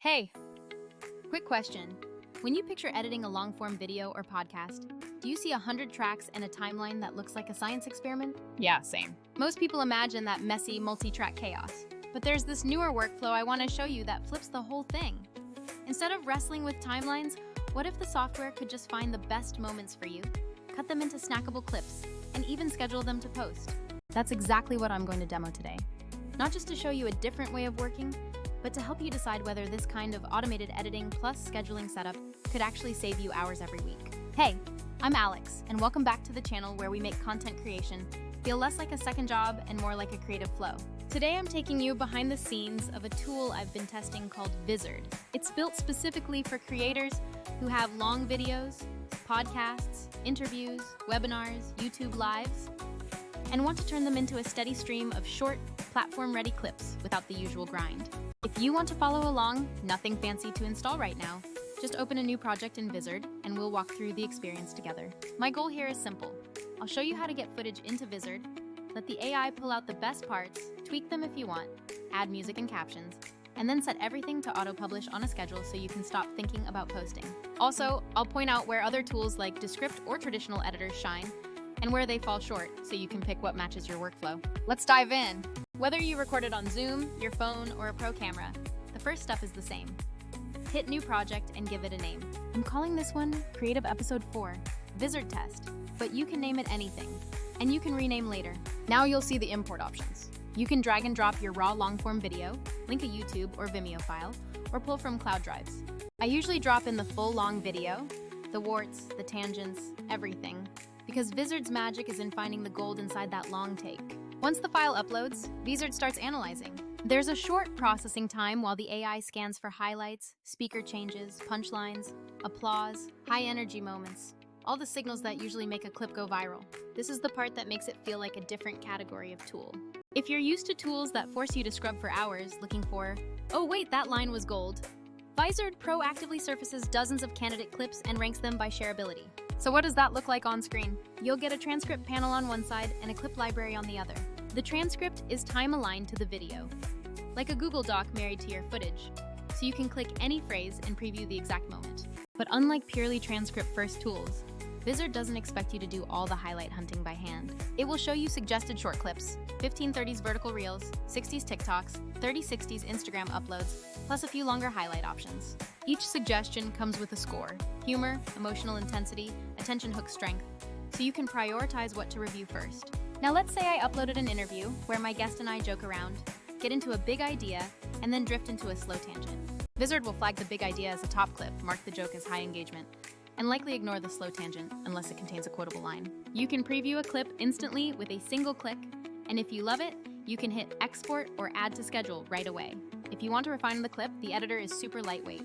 Hey, quick question. When you picture editing a long-form video or podcast, do you see 100 tracks and a timeline that looks like a science experiment? Yeah, same. Most people imagine that messy, multi-track chaos. But there's this newer workflow I want to show you that flips the whole thing. Instead of wrestling with timelines, what if the software could just find the best moments for you, cut them into snackable clips, and even schedule them to post? That's exactly what I'm going to demo today. Not just to show you a different way of working, but to help you decide whether this kind of automated editing plus scheduling setup could actually save you hours every week. Hey, I'm Alex, and welcome back to the channel where we make content creation feel less like a second job and more like a creative flow. Today I'm taking you behind the scenes of a tool I've been testing called Vizard. It's built specifically for creators who have long videos, podcasts, interviews, webinars, YouTube lives, and want to turn them into a steady stream of short, platform-ready clips without the usual grind. If you want to follow along, nothing fancy to install right now. Just open a new project in Vizard, and we'll walk through the experience together. My goal here is simple. I'll show you how to get footage into Vizard, let the AI pull out the best parts, tweak them if you want, add music and captions, and then set everything to auto-publish on a schedule so you can stop thinking about posting. Also, I'll point out where other tools like Descript or traditional editors shine, and where they fall short so you can pick what matches your workflow. Let's dive in. Whether you record it on Zoom, your phone, or a pro camera, the first step is the same. Hit New Project and give it a name. I'm calling this one Creative Episode 4, Vizard Test, but you can name it anything, and you can rename later. Now you'll see the import options. You can drag and drop your raw long-form video, link a YouTube or Vimeo file, or pull from cloud drives. I usually drop in the full long video, the warts, the tangents, everything, because Vizard's magic is in finding the gold inside that long take. Once the file uploads, Vizard starts analyzing. There's a short processing time while the AI scans for highlights, speaker changes, punchlines, applause, high-energy moments, all the signals that usually make a clip go viral. This is the part that makes it feel like a different category of tool. If you're used to tools that force you to scrub for hours looking for, oh wait, that line was gold, Vizard proactively surfaces dozens of candidate clips and ranks them by shareability. So what does that look like on screen? You'll get a transcript panel on one side and a clip library on the other. The transcript is time-aligned to the video, like a Google Doc married to your footage, so you can click any phrase and preview the exact moment. But unlike purely transcript-first tools, Vizard doesn't expect you to do all the highlight hunting by hand. It will show you suggested short clips, 1530s vertical reels, 60s TikToks, 3060s Instagram uploads, plus a few longer highlight options. Each suggestion comes with a score, humor, emotional intensity, attention hook strength, so you can prioritize what to review first. Now let's say I uploaded an interview where my guest and I joke around, get into a big idea, and then drift into a slow tangent. Vizard will flag the big idea as a top clip, mark the joke as high engagement, and likely ignore the slow tangent unless it contains a quotable line. You can preview a clip instantly with a single click, and if you love it, you can hit export or add to schedule right away. If you want to refine the clip, the editor is super lightweight.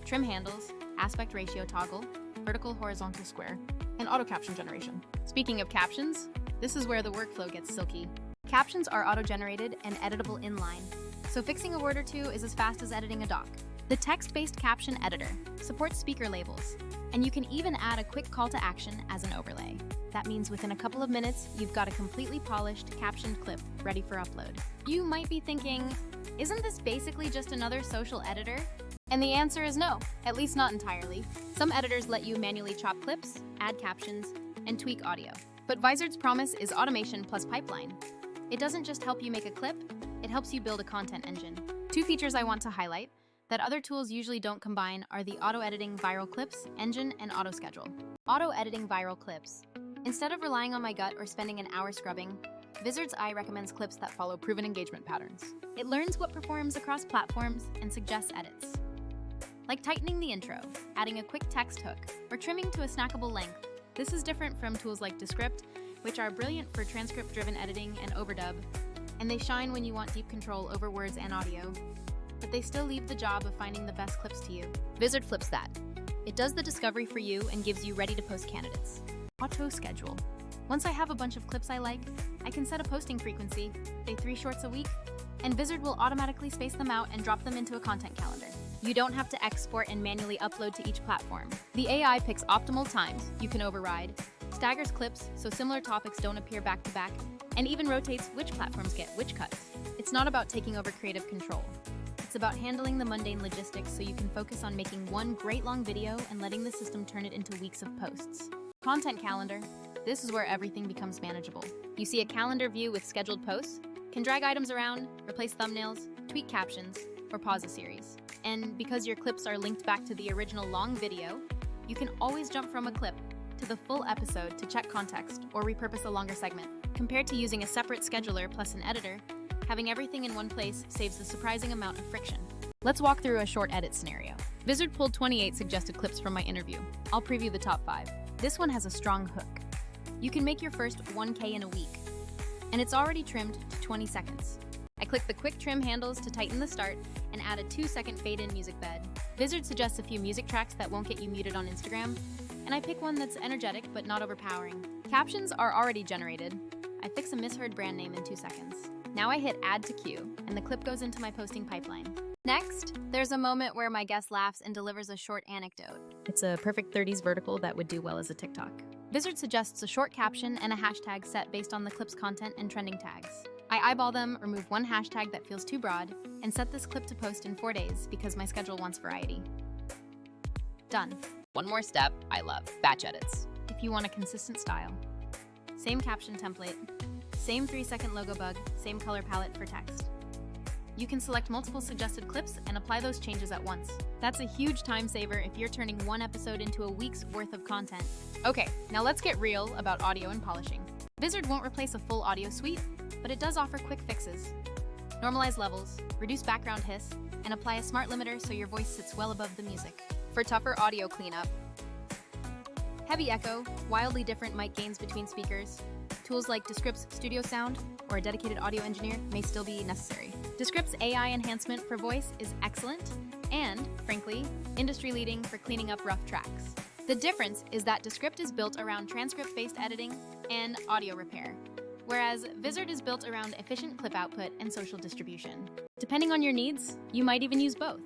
Trim handles, aspect ratio toggle, vertical horizontal square, and auto caption generation. Speaking of captions, this is where the workflow gets silky. Captions are auto-generated and editable inline, so fixing a word or two is as fast as editing a doc. The text-based caption editor supports speaker labels, and you can even add a quick call to action as an overlay. That means within a couple of minutes, you've got a completely polished, captioned clip ready for upload. You might be thinking, isn't this basically just another social editor? And the answer is no, at least not entirely. Some editors let you manually chop clips, add captions, and tweak audio. But Vizard's promise is automation plus pipeline. It doesn't just help you make a clip, it helps you build a content engine. Two features I want to highlight that other tools usually don't combine are the auto-editing viral clips engine and auto-schedule. Auto-editing viral clips. Instead of relying on my gut or spending an hour scrubbing, Vizard's AI recommends clips that follow proven engagement patterns. It learns what performs across platforms and suggests edits, like tightening the intro, adding a quick text hook, or trimming to a snackable length. This is different from tools like Descript, which are brilliant for transcript-driven editing and overdub, and they shine when you want deep control over words and audio, but they still leave the job of finding the best clips to you. Vizard flips that. It does the discovery for you and gives you ready-to-post candidates. Auto schedule. Once I have a bunch of clips I like, I can set a posting frequency, say 3 shorts a week, and Vizard will automatically space them out and drop them into a content calendar. You don't have to export and manually upload to each platform. The AI picks optimal times you can override, staggers clips so similar topics don't appear back to back, and even rotates which platforms get which cuts. It's not about taking over creative control. It's about handling the mundane logistics so you can focus on making one great long video and letting the system turn it into weeks of posts. Content calendar. This is where everything becomes manageable. You see a calendar view with scheduled posts, can drag items around, replace thumbnails, tweak captions, or pause a series. And because your clips are linked back to the original long video, you can always jump from a clip to the full episode to check context or repurpose a longer segment. Compared to using a separate scheduler plus an editor, having everything in one place saves a surprising amount of friction. Let's walk through a short edit scenario. Vizard pulled 28 suggested clips from my interview. I'll preview the top 5. This one has a strong hook. You can make your first 1K in a week, and it's already trimmed to 20 seconds. I click the quick trim handles to tighten the start and add a 2-second fade-in music bed. Vizard suggests a few music tracks that won't get you muted on Instagram, and I pick one that's energetic but not overpowering. Captions are already generated. I fix a misheard brand name in 2 seconds. Now I hit add to queue, and the clip goes into my posting pipeline. Next, there's a moment where my guest laughs and delivers a short anecdote. It's a perfect 30s vertical that would do well as a TikTok. Vizard suggests a short caption and a hashtag set based on the clip's content and trending tags. I eyeball them, remove one hashtag that feels too broad, and set this clip to post in 4 days because my schedule wants variety. Done. One more step I love, batch edits. If you want a consistent style. Same caption template, same 3-second logo bug, same color palette for text. You can select multiple suggested clips and apply those changes at once. That's a huge time saver if you're turning one episode into a week's worth of content. Okay, now let's get real about audio and polishing. Vizard won't replace a full audio suite, but it does offer quick fixes. Normalize levels, reduce background hiss, and apply a smart limiter so your voice sits well above the music. For tougher audio cleanup, Heavy echo, wildly different mic gains between speakers, tools like Descript's Studio Sound or a dedicated audio engineer may still be necessary. Descript's AI enhancement for voice is excellent and, frankly, industry-leading for cleaning up rough tracks. The difference is that Descript is built around transcript-based editing and audio repair, whereas Vizard is built around efficient clip output and social distribution. Depending on your needs, you might even use both.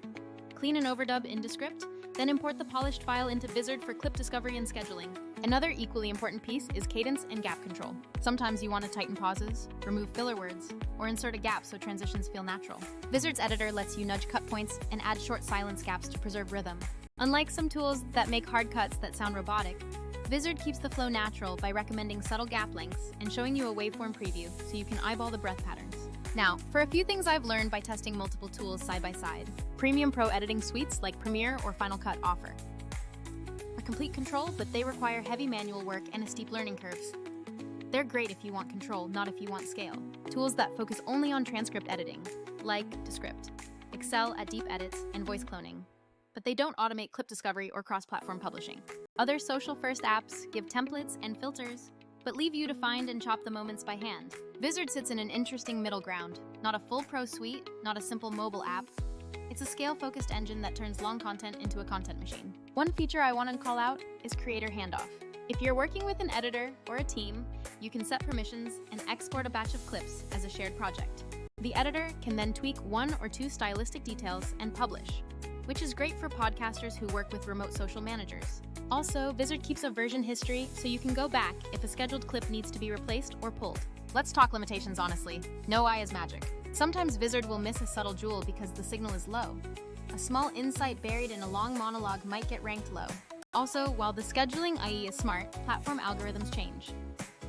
Clean and overdub in Descript, then import the polished file into Vizard for clip discovery and scheduling. Another equally important piece is cadence and gap control. Sometimes you want to tighten pauses, remove filler words, or insert a gap so transitions feel natural. Vizard's editor lets you nudge cut points and add short silence gaps to preserve rhythm. Unlike some tools that make hard cuts that sound robotic, Vizard keeps the flow natural by recommending subtle gap lengths and showing you a waveform preview so you can eyeball the breath patterns. Now, for a few things I've learned by testing multiple tools side by side. Premium pro editing suites like Premiere or Final Cut offer a complete control, but they require heavy manual work and a steep learning curves. They're great if you want control, not if you want scale. Tools that focus only on transcript editing, like Descript, excel at deep edits and voice cloning, but they don't automate clip discovery or cross-platform publishing. Other social-first apps give templates and filters, but leave you to find and chop the moments by hand. Vizard sits in an interesting middle ground, not a full pro suite, not a simple mobile app. It's a scale-focused engine that turns long content into a content machine. One feature I want to call out is creator handoff. If you're working with an editor or a team, you can set permissions and export a batch of clips as a shared project. The editor can then tweak 1 or 2 stylistic details and publish, which is great for podcasters who work with remote social managers. Also, Vizard keeps a version history so you can go back if a scheduled clip needs to be replaced or pulled. Let's talk limitations honestly. No eye is magic. Sometimes Vizard will miss a subtle jewel because the signal is low. A small insight buried in a long monologue might get ranked low. Also, while the scheduling IE is smart, platform algorithms change.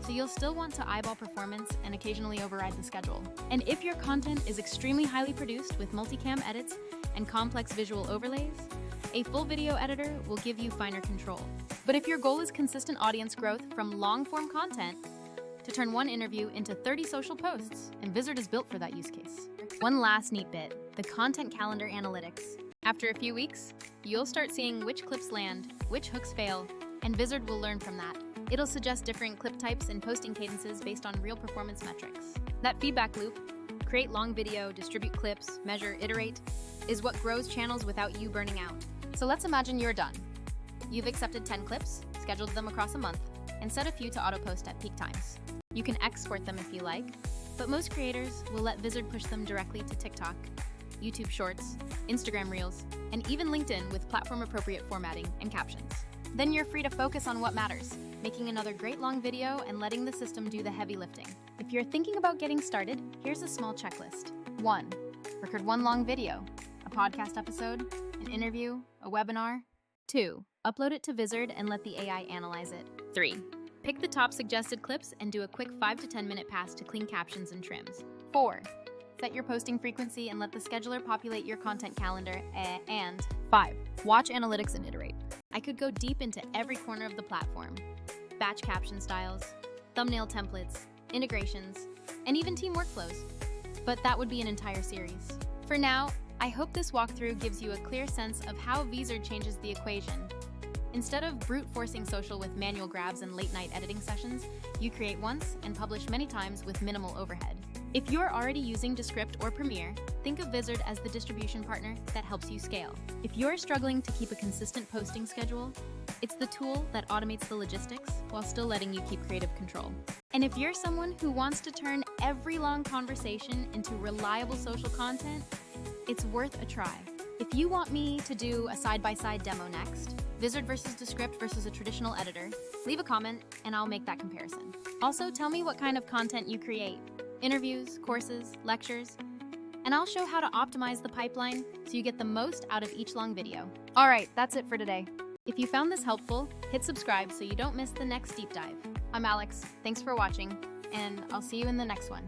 So you'll still want to eyeball performance and occasionally override the schedule. And if your content is extremely highly produced with multicam edits and complex visual overlays, a full video editor will give you finer control. But if your goal is consistent audience growth from long-form content, to turn one interview into 30 social posts, and Vizard is built for that use case. One last neat bit, the content calendar analytics. After a few weeks, you'll start seeing which clips land, which hooks fail, and Vizard will learn from that. It'll suggest different clip types and posting cadences based on real performance metrics. That feedback loop, create long video, distribute clips, measure, iterate, is what grows channels without you burning out. So let's imagine you're done. You've accepted 10 clips, scheduled them across a month, and set a few to auto-post at peak times. You can export them if you like, but most creators will let Vizard push them directly to TikTok, YouTube Shorts, Instagram Reels, and even LinkedIn with platform-appropriate formatting and captions. Then you're free to focus on what matters, making another great long video and letting the system do the heavy lifting. If you're thinking about getting started, here's a small checklist. 1. Record one long video, a podcast episode, an interview, a webinar. 2. Upload it to Vizard and let the AI analyze it. 3. Pick the top suggested clips and do a quick 5 to 10 minute pass to clean captions and trims. 4. Set your posting frequency and let the scheduler populate your content calendar. And 5. Watch analytics and iterate. I could go deep into every corner of the platform. Batch caption styles, thumbnail templates, integrations, and even team workflows. But that would be an entire series. For now, I hope this walkthrough gives you a clear sense of how Vizard changes the equation. Instead of brute forcing social with manual grabs and late night editing sessions, you create once and publish many times with minimal overhead. If you're already using Descript or Premiere, think of Vizard as the distribution partner that helps you scale. If you're struggling to keep a consistent posting schedule, it's the tool that automates the logistics while still letting you keep creative control. And if you're someone who wants to turn every long conversation into reliable social content, it's worth a try. If you want me to do a side-by-side demo next, Vizard versus Descript versus a traditional editor, leave a comment and I'll make that comparison. Also, tell me what kind of content you create. Interviews, courses, lectures, and I'll show how to optimize the pipeline so you get the most out of each long video. All right, that's it for today. If you found this helpful, hit subscribe so you don't miss the next deep dive. I'm Alex, thanks for watching, and I'll see you in the next one.